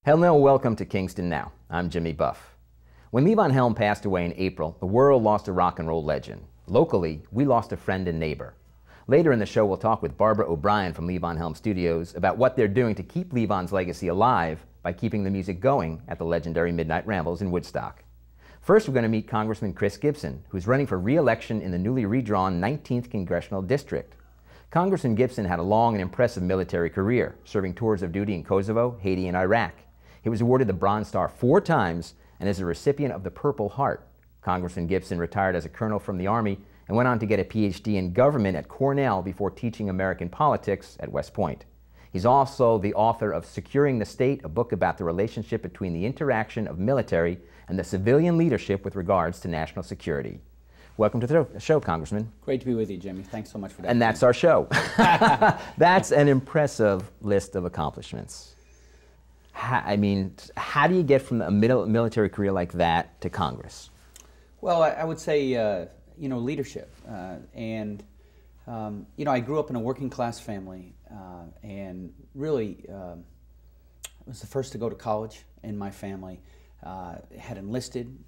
Hello, welcome to Kingston Now. I'm Jimmy Buff. When Levon Helms passed away in April, the world lost a rock and roll legend. Locally, we lost a friend and neighbor. Later in the show, we'll talk with Barbara O'Brien from Levon Helms Studios about what they're doing to keep Levon's legacy alive by keeping the music going at the legendary Midnight Rambles in Woodstock. First, we're going to meet Congressman Chris Gibson, who's running for re-election in the newly redrawn 19th Congressional District. Congressman Gibson had a long and impressive military career, serving tours of duty in Kosovo, Haiti, and Iraq. He was awarded the Bronze Star 4 times and is a recipient of the Purple Heart. Congressman Gibson retired as a colonel from the Army and went on to get a PhD in government at Cornell before teaching American politics at West Point. He's also the author of Securing the State, a book about the relationship between the interaction of military and the civilian leadership with regards to national security. Welcome to the show, Congressman. Great to be with you, Jimmy. Thanks so much for that. And that's our show. That's an impressive list of accomplishments. How do you get from a military career like that to Congress? Well, I would say, leadership. I grew up in a working class family and really was the first to go to college in my family. Had enlisted,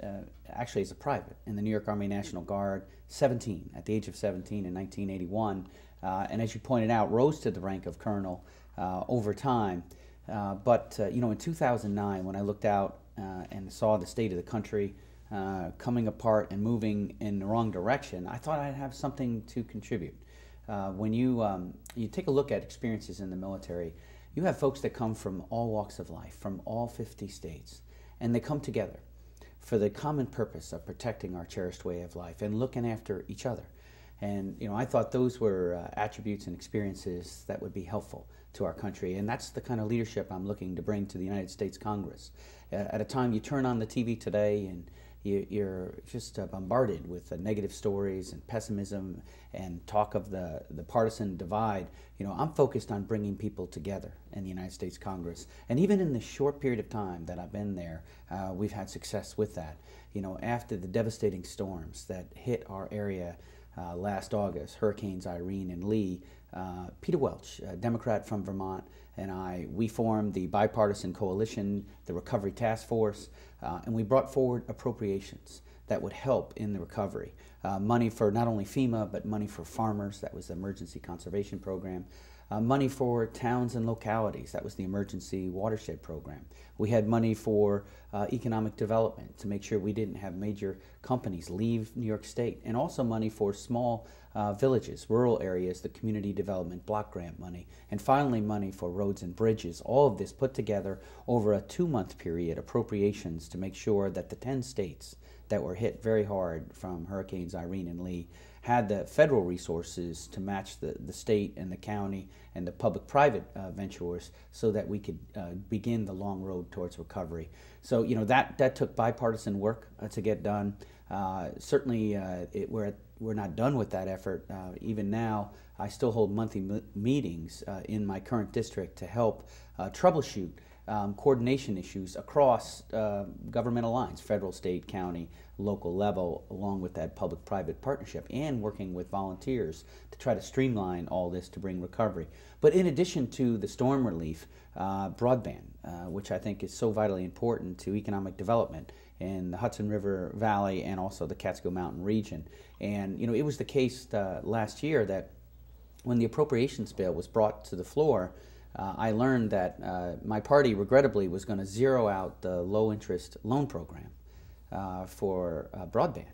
actually as a private, in the New York Army National Guard, at the age of 17 in 1981. And as you pointed out, rose to the rank of colonel over time. But in 2009, when I looked out and saw the state of the country coming apart and moving in the wrong direction, I thought I'd have something to contribute. When you take a look at experiences in the military, you have folks that come from all walks of life, from all 50 states, and they come together for the common purpose of protecting our cherished way of life and looking after each other. And I thought those were attributes and experiences that would be helpful to our country, and that's the kind of leadership I'm looking to bring to the United States Congress. At a time you turn on the TV today and you're just bombarded with negative stories and pessimism and talk of the partisan divide. I'm focused on bringing people together in the United States Congress, and even in the short period of time that I've been there, we've had success with that. After the devastating storms that hit our area last August, Hurricanes Irene and Lee, Peter Welch, a Democrat from Vermont, and we formed the bipartisan coalition, the Recovery Task Force, and we brought forward appropriations that would help in the recovery. Money for not only FEMA, but money for farmers, that was the Emergency Conservation Program. Money for towns and localities, that was the Emergency Watershed Program. We had money for economic development to make sure we didn't have major companies leave New York State, and also money for small villages, rural areas, the Community Development Block Grant money, and finally money for roads and bridges. All of this put together over a 2-month period, appropriations to make sure that the 10 states that were hit very hard from Hurricanes Irene and Lee had the federal resources to match the state and the county and the public-private ventures so that we could begin the long road towards recovery. So, that took bipartisan work to get done. Certainly, we're not done with that effort. Even now, I still hold monthly meetings in my current district to help troubleshoot coordination issues across governmental lines, federal, state, county, local level, along with that public-private partnership, and working with volunteers to try to streamline all this to bring recovery. But in addition to the storm relief, broadband, which I think is so vitally important to economic development in the Hudson River Valley and also the Catskill Mountain region. And it was the case last year that when the appropriations bill was brought to the floor, I learned that my party regrettably was going to zero out the low-interest loan program for broadband,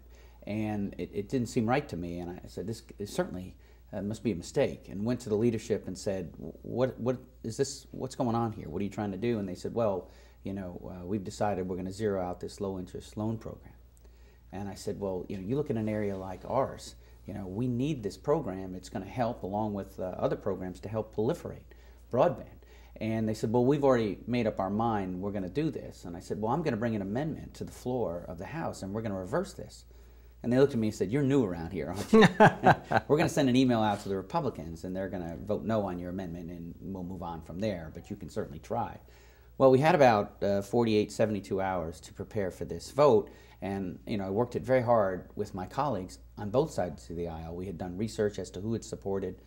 and it didn't seem right to me. And I said, this certainly must be a mistake, and went to the leadership and said, what is this? What's going on here? What are you trying to do? And they said, well, we've decided we're going to zero out this low-interest loan program. And I said, well, you look at an area like ours, we need this program. It's going to help along with other programs to help proliferate broadband. And they said, well, we've already made up our mind, we're going to do this. And I said, well, I'm going to bring an amendment to the floor of the House, and we're going to reverse this. And they looked at me and said, you're new around here, aren't you? We're going to send an email out to the Republicans, and they're going to vote no on your amendment, and we'll move on from there, but you can certainly try. Well, we had about 48, 72 hours to prepare for this vote, and I worked it very hard with my colleagues on both sides of the aisle. We had done research as to who had supported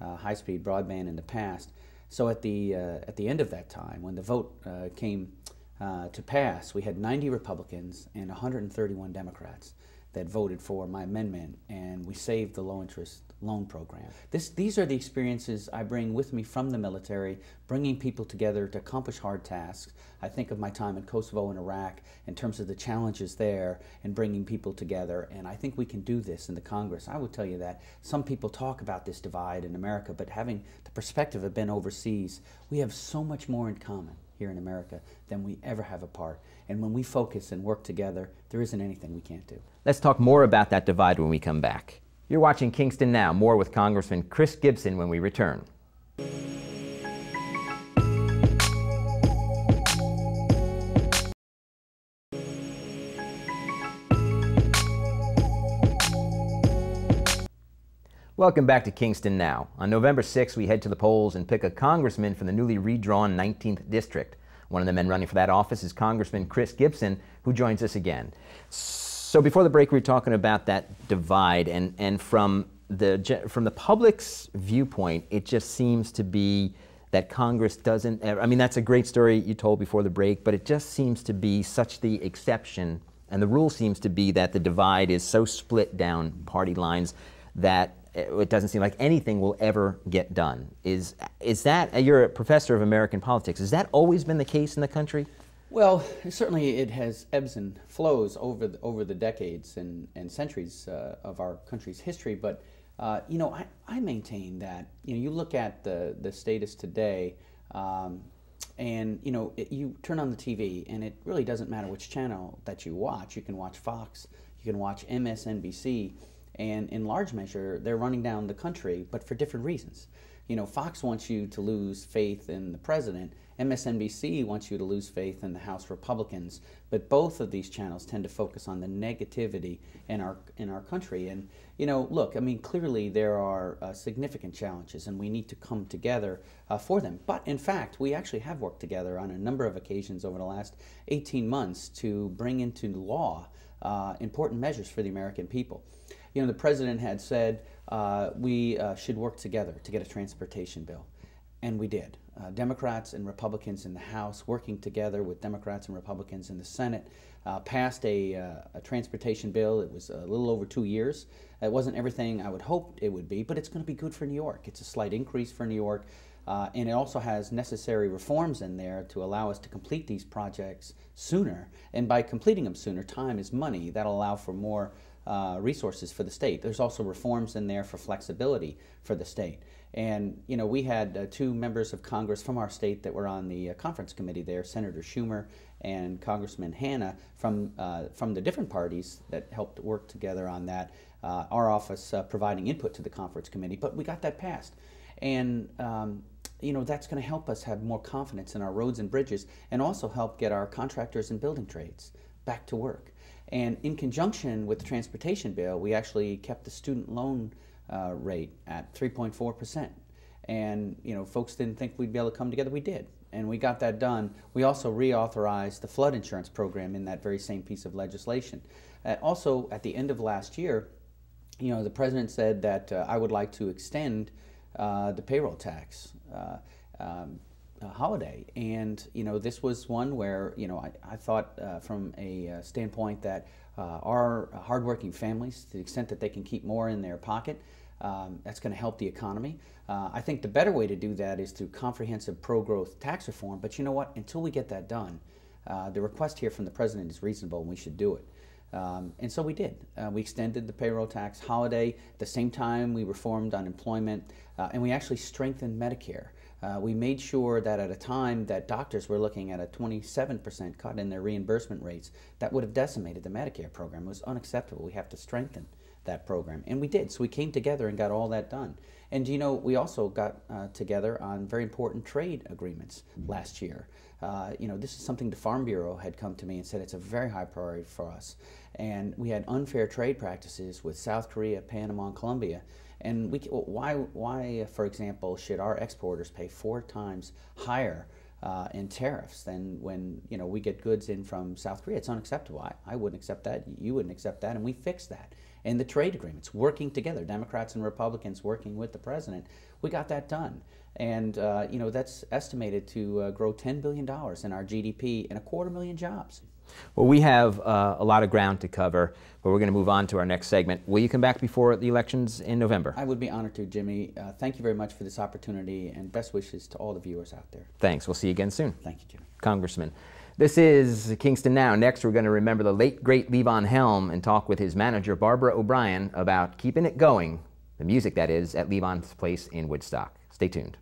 high-speed broadband in the past. So at the end of that time, when the vote came to pass, we had 90 Republicans and 131 Democrats that voted for my amendment, and we saved the low-interest loan program. These are the experiences I bring with me from the military, bringing people together to accomplish hard tasks. I think of my time in Kosovo and Iraq in terms of the challenges there and bringing people together, and I think we can do this in the Congress. I will tell you that some people talk about this divide in America, but having the perspective of being overseas, we have so much more in common here in America than we ever have apart. And when we focus and work together, there isn't anything we can't do. Let's talk more about that divide when we come back. You're watching Kingston Now, more with Congressman Chris Gibson when we return. Welcome back to Kingston Now. On November 6th, we head to the polls and pick a congressman from the newly redrawn 19th District. One of the men running for that office is Congressman Chris Gibson, who joins us again. So before the break, we were talking about that divide, and from the public's viewpoint, it just seems to be that Congress doesn't, I mean, that's a great story you told before the break, but it just seems to be such the exception, and the rule seems to be that the divide is so split down party lines that it doesn't seem like anything will ever get done. Is that, you're a professor of American politics, has that always been the case in the country? Well, certainly it has ebbs and flows over the decades and centuries of our country's history, but you know, I maintain that, you know, you look at the status today, and you know, you turn on the TV and it really doesn't matter which channel that you watch. You can watch Fox, you can watch MSNBC, and in large measure, they're running down the country, but for different reasons. You know, Fox wants you to lose faith in the president. MSNBC wants you to lose faith in the House Republicans. But both of these channels tend to focus on the negativity in our country. And, you know, look, I mean, clearly there are significant challenges, and we need to come together for them. But, in fact, we actually have worked together on a number of occasions over the last 18 months to bring into law important measures for the American people. You know, the president had said we should work together to get a transportation bill, and we did. Democrats and Republicans in the House, working together with Democrats and Republicans in the Senate, passed a transportation bill. It was a little over 2 years. It wasn't everything I would hope it would be, but it's going to be good for New York. It's a slight increase for New York, and it also has necessary reforms in there to allow us to complete these projects sooner. And by completing them sooner, time is money. That'll allow for more resources for the state. There's also reforms in there for flexibility for the state. And, you know, we had two members of Congress from our state that were on the conference committee there, Senator Schumer and Congressman Hanna from the different parties that helped work together on that. Our office providing input to the conference committee, but we got that passed. And, you know, that's going to help us have more confidence in our roads and bridges, and also help get our contractors and building trades back to work. And in conjunction with the transportation bill, we actually kept the student loan rate at 3.4%. And, you know, folks didn't think we'd be able to come together. We did, and we got that done. We also reauthorized the flood insurance program in that very same piece of legislation. Also, at the end of last year, you know, the president said that I would like to extend the payroll tax holiday. And, you know, this was one where, you know, I thought from a standpoint that our hardworking families, to the extent that they can keep more in their pocket, that's going to help the economy. I think the better way to do that is through comprehensive pro-growth tax reform. But you know what? Until we get that done, the request here from the president is reasonable, and we should do it. And so we did. We extended the payroll tax holiday. At the same time, we reformed unemployment, and we actually strengthened Medicare. We made sure that at a time that doctors were looking at a 27% cut in their reimbursement rates, that would have decimated the Medicare program. It was unacceptable. We have to strengthen that program, and we did. So we came together and got all that done. And you know, we also got together on very important trade agreements last year. You know, this is something the Farm Bureau had come to me and said it's a very high priority for us. And we had unfair trade practices with South Korea, Panama, and Colombia. And why, for example, should our exporters pay 4 times higher in tariffs than when, you know, we get goods in from South Korea? It's unacceptable. I wouldn't accept that. You wouldn't accept that. And we fixed that. and the trade agreements, working together, Democrats and Republicans working with the president. We got that done. And you know, that's estimated to grow $10 billion in our GDP and 250,000 jobs. Well, we have a lot of ground to cover, but we're going to move on to our next segment. Will you come back before the elections in November? I would be honored to, Jimmy. Thank you very much for this opportunity, and best wishes to all the viewers out there. Thanks. We'll see you again soon. Thank you, Jimmy. Congressman. This is Kingston Now. Next, we're going to remember the late, great Levon Helm and talk with his manager, Barbara O'Brien, about keeping it going, the music that is, at Levon's place in Woodstock. Stay tuned.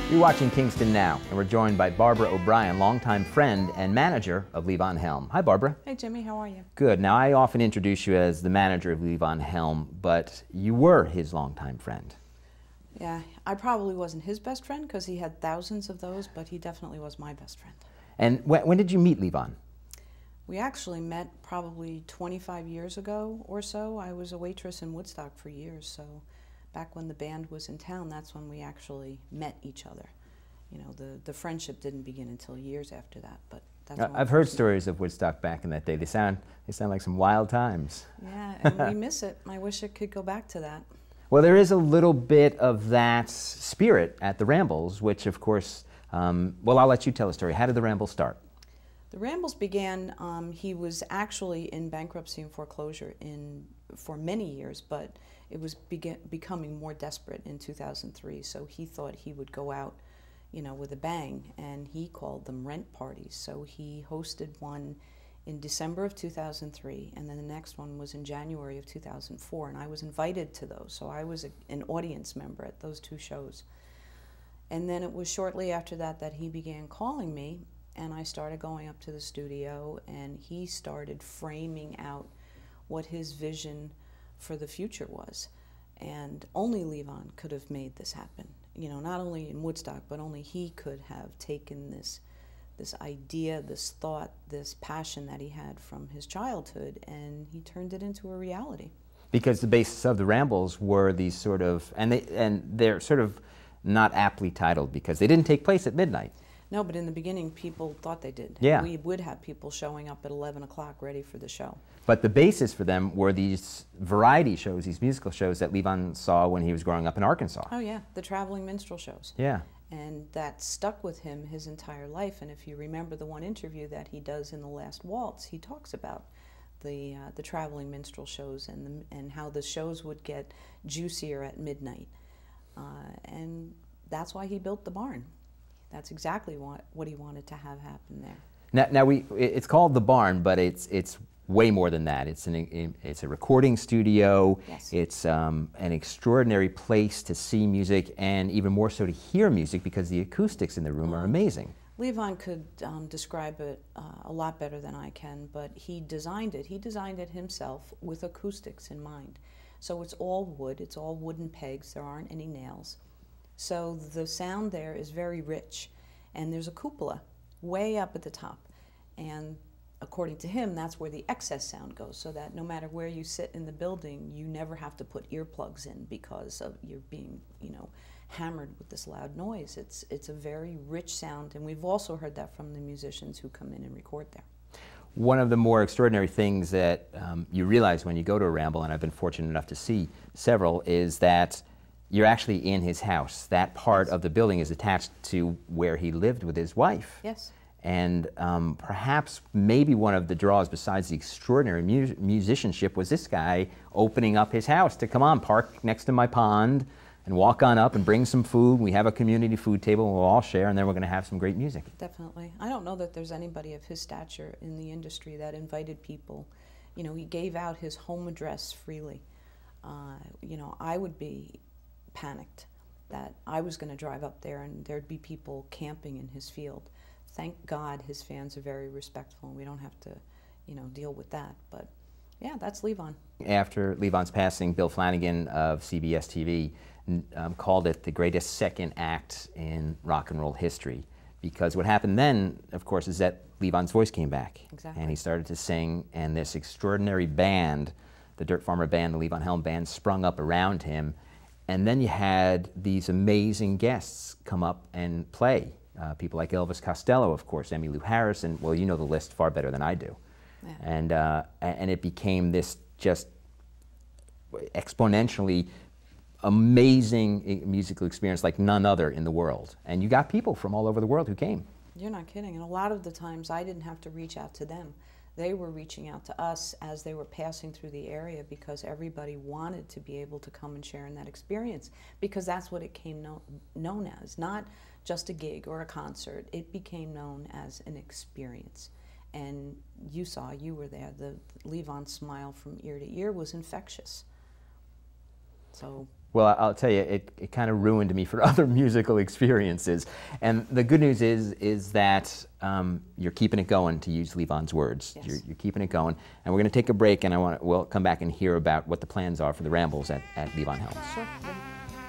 You're watching Kingston Now, and we're joined by Barbara O'Brien, longtime friend and manager of Levon Helm. Hi, Barbara. Hey, Jimmy. How are you? Good. Now, I often introduce you as the manager of Levon Helm, but you were his longtime friend. Yeah, I probably wasn't his best friend because he had thousands of those, but he definitely was my best friend. And when did you meet Levon? We actually met probably 25 years ago or so. I was a waitress in Woodstock for years, so back when the band was in town, that's when we actually met each other. You know, the friendship didn't begin until years after that, but that's when I've heard stories of Woodstock back in that day. They sound like some wild times. Yeah, and we miss it. I wish it could go back to that. Well, there is a little bit of that spirit at the Rambles, which, of course, well, I'll let you tell the story. How did the Rambles start? The Rambles began, he was actually in bankruptcy and foreclosure for many years, but it was becoming more desperate in 2003, so he thought he would go out, you know, with a bang, and he called them rent parties. So he hosted one in December of 2003, and then the next one was in January of 2004, and I was invited to those, so I was an audience member at those two shows. And then it was shortly after that that he began calling me, and I started going up to the studio, and he started framing out what his vision for the future was. And only Levon could have made this happen. You know, not only in Woodstock, but only he could have taken this idea, this thought, this passion that he had from his childhood, and he turned it into a reality. Because the basis of the Rambles were these sort of, and they're sort of not aptly titled because they didn't take place at midnight. No, but in the beginning, people thought they did. Yeah. We would have people showing up at 11 o'clock ready for the show. But the basis for them were these variety shows, these musical shows that Levon saw when he was growing up in Arkansas. Oh, yeah, the traveling minstrel shows. Yeah. And that stuck with him his entire life. And if you remember the one interview that he does in The Last Waltz, he talks about the traveling minstrel shows and how the shows would get juicier at midnight. And that's why he built the barn. That's exactly what he wanted to have happen there. Now it's called the barn, but it's way more than that. It's a recording studio. Yes. It's an extraordinary place to see music, and even more so to hear music because the acoustics in the room are amazing. Levon could describe it a lot better than I can, but he designed it. He designed it himself with acoustics in mind. So it's all wood. It's all wooden pegs. There aren't any nails. So the sound there is very rich, and there's a cupola way up at the top, and according to him, that's where the excess sound goes, so that no matter where you sit in the building, you never have to put earplugs in because of you're being, you know, hammered with this loud noise. It's a very rich sound, and we've also heard that from the musicians who come in and record there. One of the more extraordinary things that you realize when you go to a Ramble, and I've been fortunate enough to see several, is that you're actually in his house. That part of the building is attached to where he lived with his wife. Yes. And perhaps maybe one of the draws besides the extraordinary musicianship was this guy opening up his house to come on, park next to my pond and walk on up and bring some food. We have a community food table and we'll all share, and then we're going to have some great music. Definitely. I don't know that there's anybody of his stature in the industry that invited people. You know, he gave out his home address freely. You know, I would be panicked that I was going to drive up there and there'd be people camping in his field. Thank God his fans are very respectful and we don't have to, you know, deal with that. But yeah, that's Levon. After Levon's passing, Bill Flanagan of CBS TV called it the greatest second act in rock and roll history, because what happened then, of course, is that Levon's voice came back. Exactly. And he started to sing, and this extraordinary band the Dirt Farmer Band, the Levon Helm Band, sprung up around him. And then you had these amazing guests come up and play. People like Elvis Costello, of course, Emmylou Harris, and well, you know the list far better than I do. Yeah. And it became this just exponentially amazing musical experience like none other in the world. And you got people from all over the world who came. You're not kidding. And a lot of the times I didn't have to reach out to them. They were reaching out to us as they were passing through the area because everybody wanted to be able to come and share in that experience, because that's what it came known as, not just a gig or a concert. It became known as an experience. And you saw, you were there, the Levon smile from ear to ear was infectious. So. Well, I'll tell you, it kind of ruined me for other musical experiences. And the good news is that you're keeping it going, to use Levon's words. Yes. You're keeping it going. And we're going to take a break, and we'll come back and hear about what the plans are for the Rambles at Levon Helms. Sure.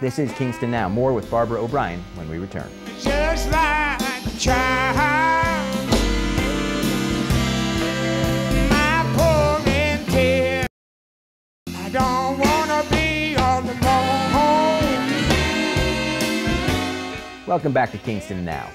This is Kingston Now. More with Barbara O'Brien when we return. Just like a child, my poor and dear, I don't want to be on the phone. Welcome back to Kingston Now.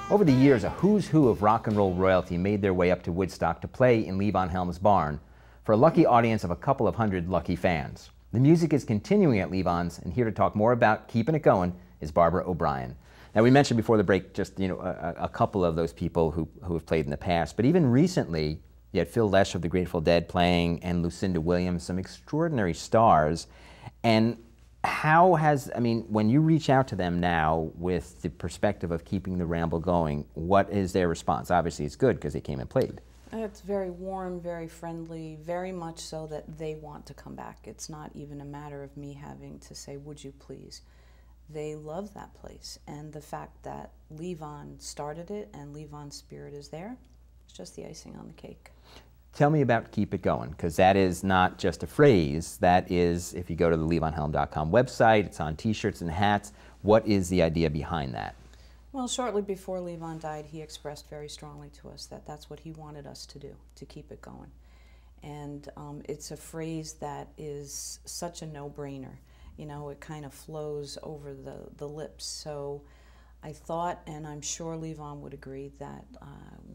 Over the years, a who's who of rock and roll royalty made their way up to Woodstock to play in Levon Helms' barn for a lucky audience of a couple of hundred lucky fans. The music is continuing at Levon's, and here to talk more about keeping it going is Barbara O'Brien. Now, we mentioned before the break just a couple of those people who have played in the past, but even recently, you had Phil Lesh of the Grateful Dead playing, and Lucinda Williams, some extraordinary stars. And how has, I mean, when you reach out to them now with the perspective of keeping the Ramble going, what is their response? Obviously, it's good because they came and played. It's very warm, very friendly, very much so that they want to come back. It's not even a matter of me having to say, would you please? They love that place. And the fact that Levon started it and Levon's spirit is there, it's just the icing on the cake. Tell me about Keep It Going, because that is not just a phrase. That is, if you go to the LevonHelm.com website, it's on t-shirts and hats. What is the idea behind that? Well, shortly before Levon died, he expressed very strongly to us that that's what he wanted us to do, to keep it going. And it's a phrase that is such a no-brainer. You know, it kind of flows over the lips. So I thought, and I'm sure Levon would agree, that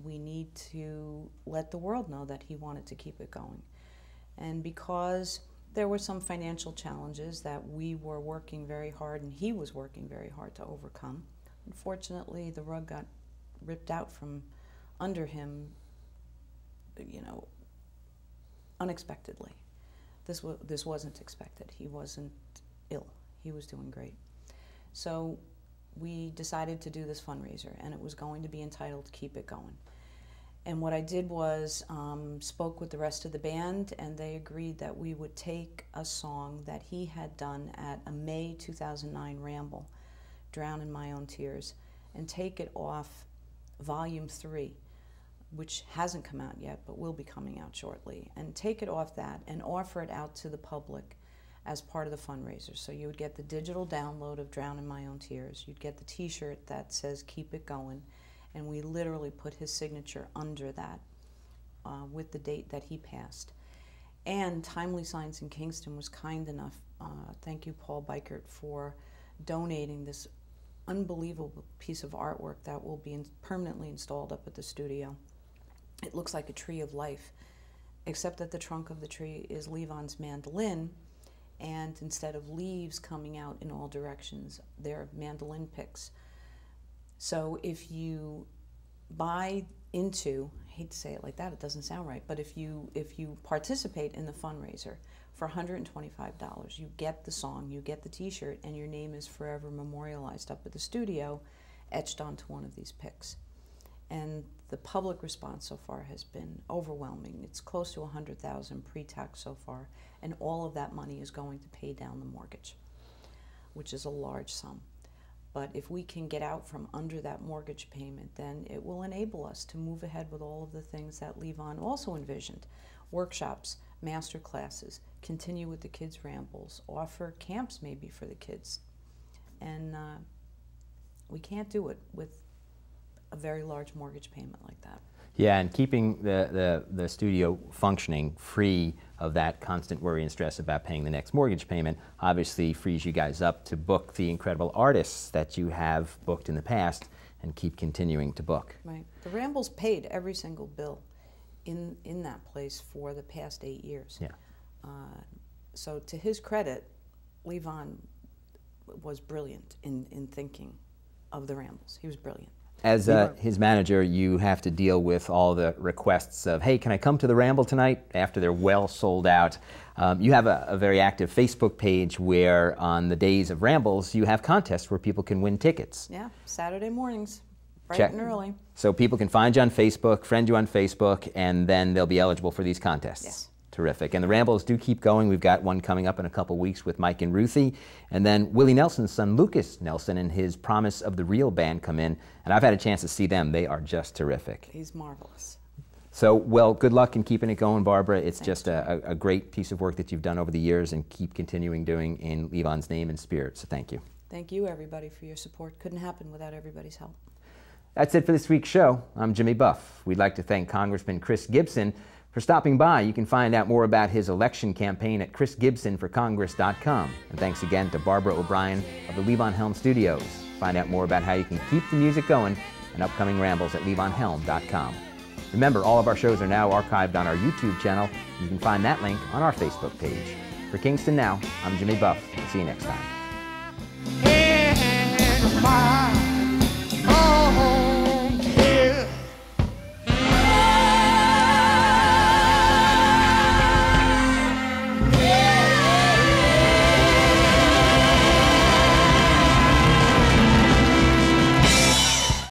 we need to let the world know that he wanted to keep it going. And because there were some financial challenges that we were working very hard and he was working very hard to overcome, unfortunately the rug got ripped out from under him, you know, unexpectedly. This wasn't expected. He wasn't ill. He was doing great. So we decided to do this fundraiser, and it was going to be entitled Keep It Going. And what I did was spoke with the rest of the band, and they agreed that we would take a song that he had done at a May 2009 Ramble, Drown in My Own Tears, and take it off Volume 3, which hasn't come out yet, but will be coming out shortly, and take it off that and offer it out to the public as part of the fundraiser. So you would get the digital download of Drown in My Own Tears, you'd get the t-shirt that says Keep It Going, and we literally put his signature under that with the date that he passed. And Timely Signs in Kingston was kind enough, thank you Paul Bikert, for donating this unbelievable piece of artwork that will be permanently installed up at the studio. It looks like a tree of life, except that the trunk of the tree is Levon's mandolin, and instead of leaves coming out in all directions, they're mandolin picks. So if you buy into, I hate to say it like that, it doesn't sound right, but if you participate in the fundraiser for $125, you get the song, you get the t-shirt, and your name is forever memorialized up at the studio, etched onto one of these picks. And the public response so far has been overwhelming. It's close to $100,000 pre-tax so far, and all of that money is going to pay down the mortgage, which is a large sum. But if we can get out from under that mortgage payment, then it will enable us to move ahead with all of the things that Levon also envisioned. Workshops, master classes, continue with the kids' rambles, offer camps maybe for the kids. And we can't do it with a very large mortgage payment like that. Yeah, and keeping the studio functioning free of that constant worry and stress about paying the next mortgage payment obviously frees you guys up to book the incredible artists that you have booked in the past and keep continuing to book. Right. The Rambles paid every single bill in that place for the past 8 years. Yeah. So to his credit, Levon was brilliant in thinking of the Rambles. He was brilliant. As his manager, you have to deal with all the requests of, hey, can I come to the Ramble tonight? After they're well sold out. You have a very active Facebook page where on the days of Rambles, you have contests where people can win tickets. Yeah, Saturday mornings, bright and early. So people can find you on Facebook, friend you on Facebook, and then they'll be eligible for these contests. Yes. Terrific. And the Rambles do keep going. We've got one coming up in a couple weeks with Mike and Ruthie. And then Willie Nelson's son, Lucas Nelson, and his Promise of the Real band come in. And I've had a chance to see them. They are just terrific. He's marvelous. So, well, good luck in keeping it going, Barbara. It's just a great piece of work that you've done over the years and keep continuing doing in Levon's name and spirit. So thank you. Thank you, everybody, for your support. Couldn't happen without everybody's help. That's it for this week's show. I'm Jimmy Buff. We'd like to thank Congressman Chris Gibson for stopping by. You can find out more about his election campaign at chrisgibsonforcongress.com. And thanks again to Barbara O'Brien of the Levon Helms Studios. Find out more about how you can keep the music going and upcoming rambles at levonhelm.com. Remember, all of our shows are now archived on our YouTube channel. You can find that link on our Facebook page. For Kingston Now, I'm Jimmy Buff. See you next time.